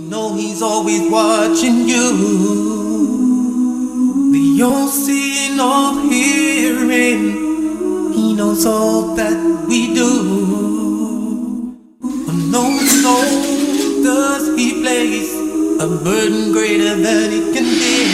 know he's always watching you. The all seeing, all hearing, he knows all that we do. On no soul does he place a burden greater than he can bear.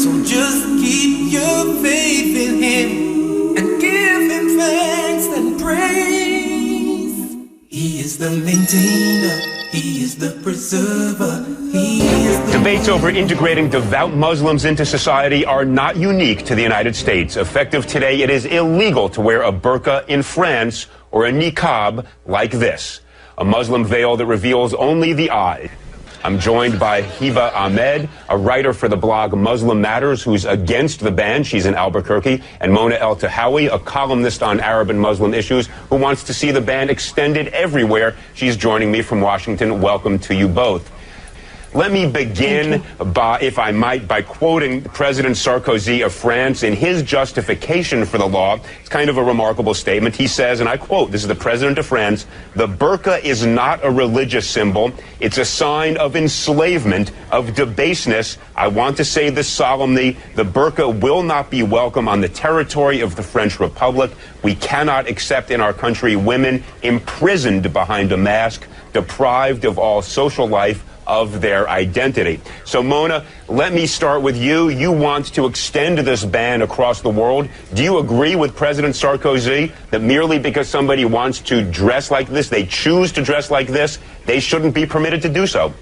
So just keep your faith in him and give him thanks and praise. He is the maintainer, he is the preserver, he is the... Debates over integrating devout Muslims into society are not unique to the United States. Effective today, it is illegal to wear a burqa in France or a niqab like this, a Muslim veil that reveals only the eye. I'm joined by Hiba Ahmed, a writer for the blog Muslim Matters, who's against the ban. She's in Albuquerque. And Mona El-Tahawi, a columnist on Arab and Muslim issues, who wants to see the ban extended everywhere. She's joining me from Washington. Welcome to you both. Let me begin, if I might, by quoting President Sarkozy of France in his justification for the law. It's kind of a remarkable statement. He says, and I quote, this is the President of France, "The burqa is not a religious symbol. It's a sign of enslavement, of debaseness. I want to say this solemnly. The burqa will not be welcome on the territory of the French Republic. We cannot accept in our country women imprisoned behind a mask, deprived of all social life, of their identity." So, Mona, let me start with you. You want to extend this ban across the world. Do you agree with President Sarkozy that merely because somebody wants to dress like this, they choose to dress like this, they shouldn't be permitted to do so?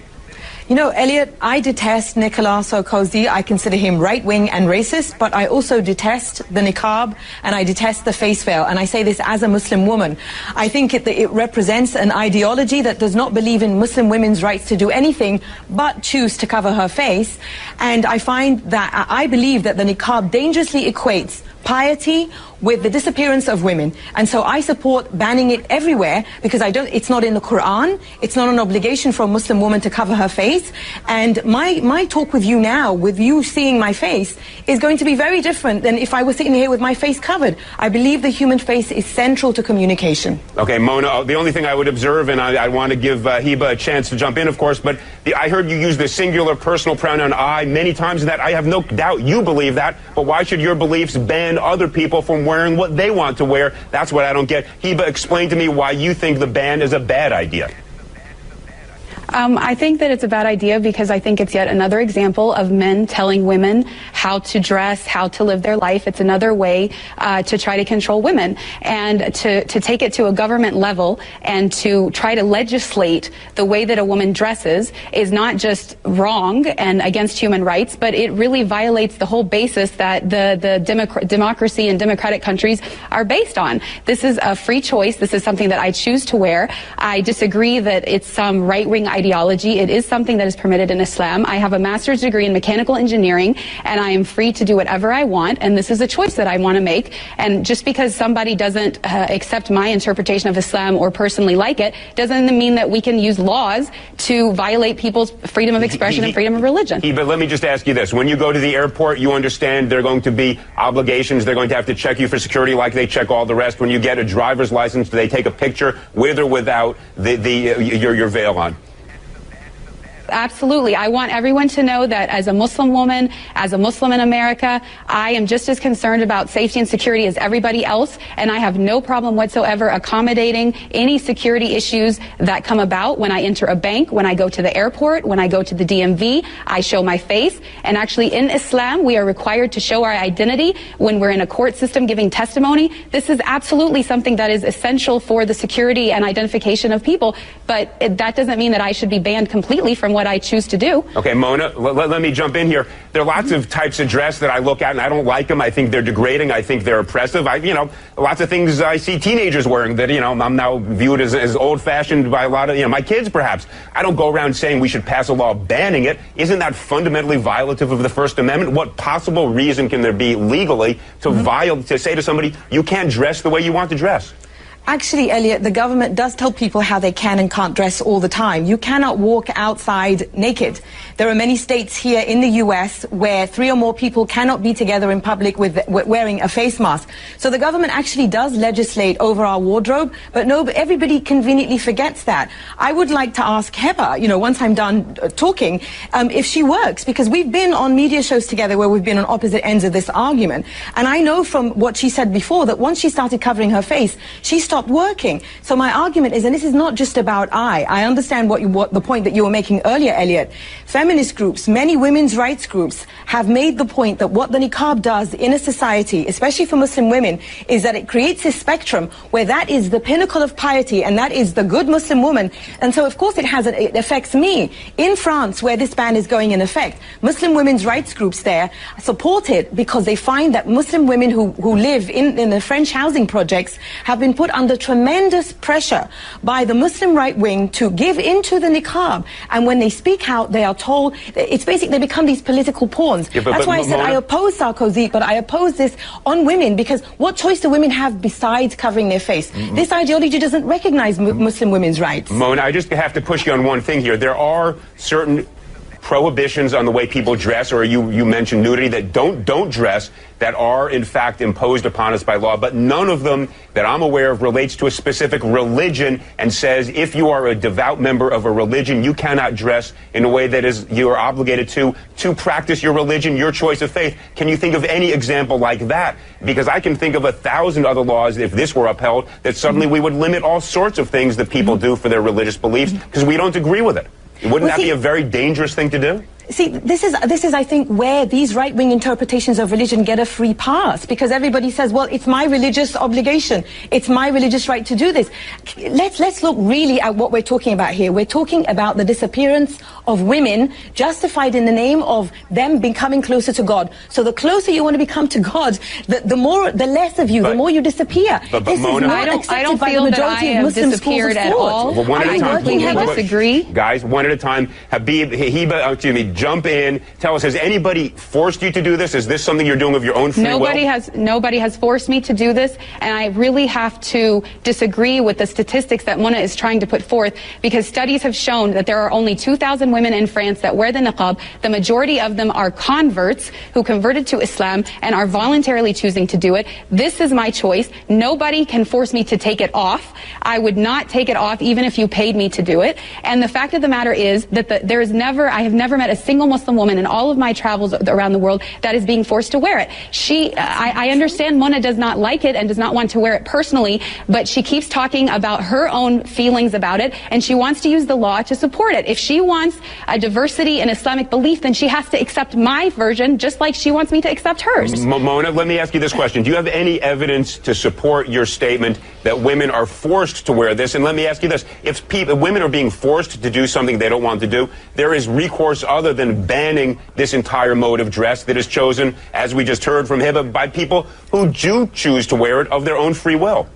You know, Elliot, I detest Nicolas Sarkozy. I consider him right-wing and racist, but I also detest the niqab and I detest the face veil. And I say this as a Muslim woman. I think it represents an ideology that does not believe in Muslim women's rights to do anything but choose to cover her face. And I find that I believe that the niqab dangerously equates piety with the disappearance of women. And so I support banning it everywhere because it's not in the Quran, it's not an obligation for a Muslim woman to cover her face. And my talk with you now, with you seeing my face, is going to be very different than if I was sitting here with my face covered. I believe the human face is central to communication. Okay, Mona, the only thing I would observe, and I want to give Hiba a chance to jump in, of course, but I heard you use the singular personal pronoun I many times, and that I have no doubt you believe that, but why should your beliefs ban other people from wearing what they want to wear? That's what I don't get. Hiba, explain to me why you think the ban is a bad idea. I think that it's a bad idea because I think it's yet another example of men telling women how to dress, how to live their life. It's another way to try to control women. And to take it to a government level and to try to legislate the way that a woman dresses is not just wrong and against human rights, but it really violates the whole basis that the democracy and democratic countries are based on. This is a free choice. This is something that I choose to wear. I disagree that it's some right-wing ideology. It is something that is permitted in Islam. I have a master's degree in mechanical engineering, and I am free to do whatever I want, and this is a choice that I want to make. And just because somebody doesn't accept my interpretation of Islam or personally like it, doesn't mean that we can use laws to violate people's freedom of expression and freedom of religion. But let me just ask you this. When you go to the airport, you understand there are going to be obligations. They're going to have to check you for security like they check all the rest. When you get a driver's license, do they take a picture with or without your veil on? Absolutely. I want everyone to know that as a Muslim woman, as a Muslim in America, I am just as concerned about safety and security as everybody else, and I have no problem whatsoever accommodating any security issues that come about when I enter a bank, when I go to the airport, when I go to the DMV. I show my face, and actually in Islam, we are required to show our identity when we're in a court system giving testimony. This is absolutely something that is essential for the security and identification of people, but that doesn't mean that I should be banned completely from what I choose to do. Okay, Mona, let me jump in here. There are lots of types of dress that I look at and I don't like them. I think they're degrading. I think they're oppressive. Lots of things I see teenagers wearing that, I'm now viewed as old-fashioned by a lot of, my kids perhaps. I don't go around saying we should pass a law banning it. Isn't that fundamentally violative of the First Amendment? What possible reason can there be legally to say to somebody, you can't dress the way you want to dress? Actually, Elliot, the government does tell people how they can and can't dress all the time. You cannot walk outside naked. There are many states here in the US where 3 or more people cannot be together in public with wearing a face mask. So the government actually does legislate over our wardrobe, but no, everybody conveniently forgets that. I would like to ask Heba, you know, once I'm done talking, if she works, because we've been on media shows together where we've been on opposite ends of this argument. And I know from what she said before that once she started covering her face, she stopped working. So my argument is, and this is not just about I understand what the point that you were making earlier, Elliot. Feminist groups, many women's rights groups have made the point that what the niqab does in a society, especially for Muslim women, is that it creates a spectrum where that is the pinnacle of piety and that is the good Muslim woman. And so of course it affects me. In France, where this ban is going in effect, Muslim women's rights groups there support it because they find that Muslim women who live in the French housing projects have been put under tremendous pressure by the Muslim right wing to give into the niqab, and when they speak out they are told, it's basically they become these political pawns. Yeah, that's why I said I oppose Sarkozy, but I oppose this on women, because what choice do women have besides covering their face? This ideology doesn't recognize Muslim women's rights. Mona, I just have to push you on one thing here. There are certain prohibitions on the way people dress, or you mentioned nudity, that don't dress, that are in fact imposed upon us by law, but none of them that I'm aware of relates to a specific religion and says if you are a devout member of a religion, you cannot dress in a way that is you are obligated to practice your religion, your choice of faith. Can you think of any example like that? Because I can think of 1,000 other laws, if this were upheld, that suddenly we would limit all sorts of things that people do for their religious beliefs because we don't agree with it. Wouldn't that be a very dangerous thing to do? See, this is, I think, where these right-wing interpretations of religion get a free pass, because everybody says, well, it's my religious obligation. It's my religious right to do this. Let's look really at what we're talking about here. We're talking about the disappearance of women justified in the name of them becoming closer to God. So the closer you want to become to God, the less of you, the more you disappear. This Mona, I don't feel that I have disappeared at all. Well, one at a time. We disagree. Guys, one at a time. Habib, Heba, jump in. Tell us, has anybody forced you to do this? Is this something you're doing of your own free will? Nobody has forced me to do this, and I really have to disagree with the statistics that Mona is trying to put forth, because studies have shown that there are only 2,000 women in France that wear the niqab. The majority of them are converts who converted to Islam and are voluntarily choosing to do it. This is my choice. Nobody can force me to take it off. I would not take it off even if you paid me to do it. And the fact of the matter is that I have never met a single Muslim woman in all of my travels around the world that is being forced to wear it. I understand Mona does not like it and does not want to wear it personally, but she keeps talking about her own feelings about it, and she wants to use the law to support it. If she wants a diversity in Islamic belief, then she has to accept my version just like she wants me to accept hers. Mona, let me ask you this question. Do you have any evidence to support your statement that women are forced to wear this? And let me ask you this. If women are being forced to do something they don't want to do, there is recourse other than banning this entire mode of dress that is chosen, as we just heard from Heba, by people who do choose to wear it of their own free will.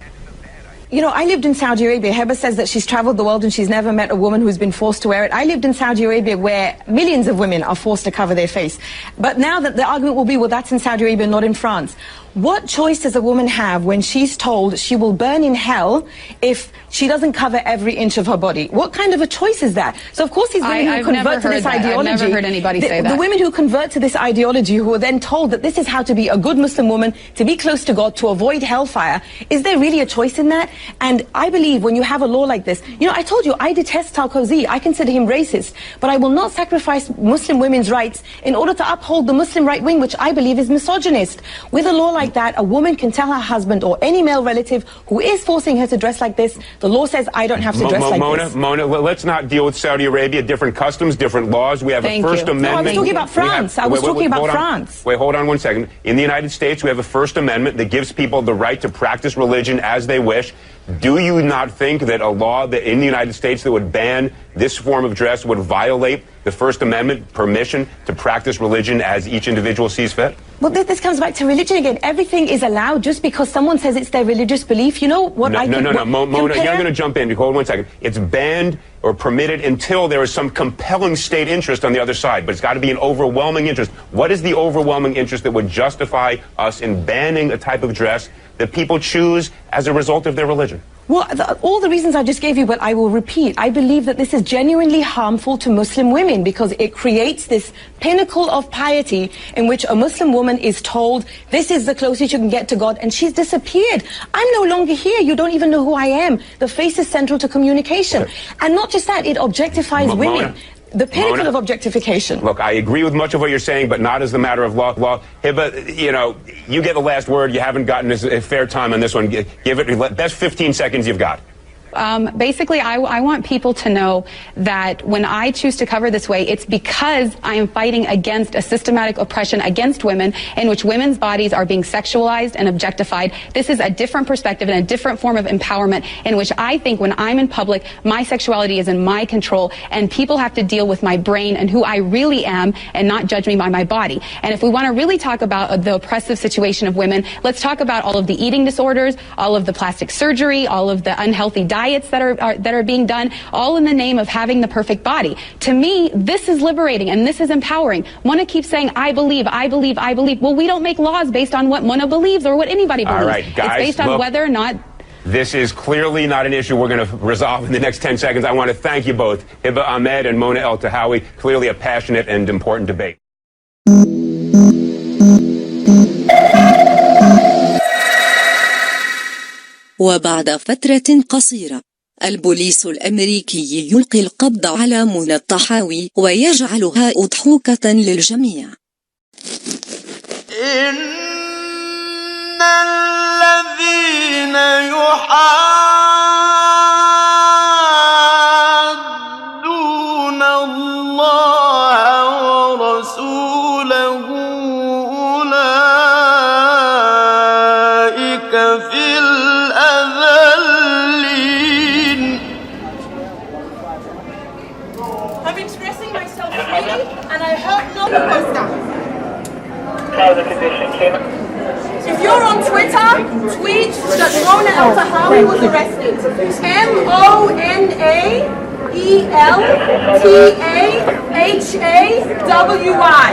You know, I lived in Saudi Arabia. Heba says that she's traveled the world and she's never met a woman who's been forced to wear it. I lived in Saudi Arabia where millions of women are forced to cover their face. But now that the argument will be, well, that's in Saudi Arabia, not in France. What choice does a woman have when she's told she will burn in hell if she doesn't cover every inch of her body? What kind of a choice is that? So of course these women who convert to this ideology, I've never heard anybody say that. The women who convert to this ideology, who are then told that this is how to be a good Muslim woman, to be close to God, to avoid hellfire, is there really a choice in that? And I believe when you have a law like this, you know, I told you I detest Sarkozy. I consider him racist, but I will not sacrifice Muslim women's rights in order to uphold the Muslim right wing, which I believe is misogynist. With a law like that, a woman can tell her husband or any male relative who is forcing her to dress like this, the law says I don't have to dress like this. Mona, let's not deal with Saudi Arabia. Different customs, different laws. We have a First Amendment. No, I was talking about France. I was talking about France. Wait, hold on one second. In the United States, we have a First Amendment that gives people the right to practice religion as they wish. Do you not think that a law that in the United States that would ban this form of dress would violate the First Amendment permission to practice religion as each individual sees fit? Well, this comes back to religion again. Everything is allowed just because someone says it's their religious belief. You know what I think? No, Mona, you're going to jump in. Hold 1 second. It's banned or permitted until there is some compelling state interest on the other side, but it's got to be an overwhelming interest. What is the overwhelming interest that would justify us in banning a type of dress that people choose as a result of their religion? Well, all the reasons I just gave you, but I will repeat. I believe that this is genuinely harmful to Muslim women because it creates this pinnacle of piety in which a Muslim woman is told, this is the closest you can get to God, and she's disappeared. I'm no longer here. You don't even know who I am. The face is central to communication. And not just that, it objectifies women. The pinnacle of objectication. Look, I agree with much of what you're saying, but not as a matter of law. Hibba, you know, you get the last word. You haven't gotten a fair time on this one. Give it best 15 seconds you've got. Basically, I want people to know that when I choose to cover this way, it's because I am fighting against a systematic oppression against women in which women's bodies are being sexualized and objectified. This is a different perspective and a different form of empowerment in which I think when I'm in public, my sexuality is in my control and people have to deal with my brain and who I really am and not judge me by my body. And if we want to really talk about the oppressive situation of women, let's talk about all of the eating disorders, all of the plastic surgery, all of the unhealthy diets that are being done, all in the name of having the perfect body. To me, this is liberating and this is empowering. Mona keeps saying, I believe, I believe, I believe. Well, we don't make laws based on what Mona believes or what anybody believes. All right, guys, it's based on whether or not... This is clearly not an issue we're going to resolve in the next 10 seconds. I want to thank you both, Hibba Ahmed and Mona El-Tahawi. Clearly a passionate and important debate. وبعد فترة قصيرة البوليس الأمريكي يلقي القبض على منى الطحاوي ويجعلها أضحوكة للجميع. إن الذين يحادون الله ورسوله أولئك في الأذلين. I'm expressing myself freely and I hope not the poster. If you're on Twitter, tweet that Mona El-Tahawi was arrested. MONAELTAHAWI.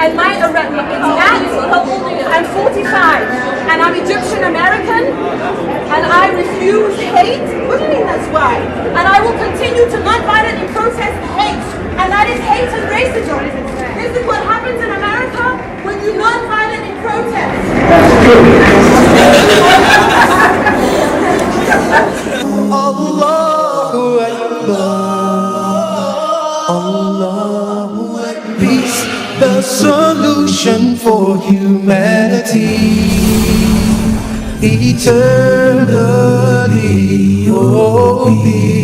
And my arrest, I'm 45 and I'm Egyptian American and I refuse hate. What do you mean that's why? And I will continue to non-violently protest hate. And that is hate and racism. This is what happens in America when you non-violently protest. Allahu Akbar, Allahu Akbar. Peace, the solution for humanity. Eternally, oh, peace.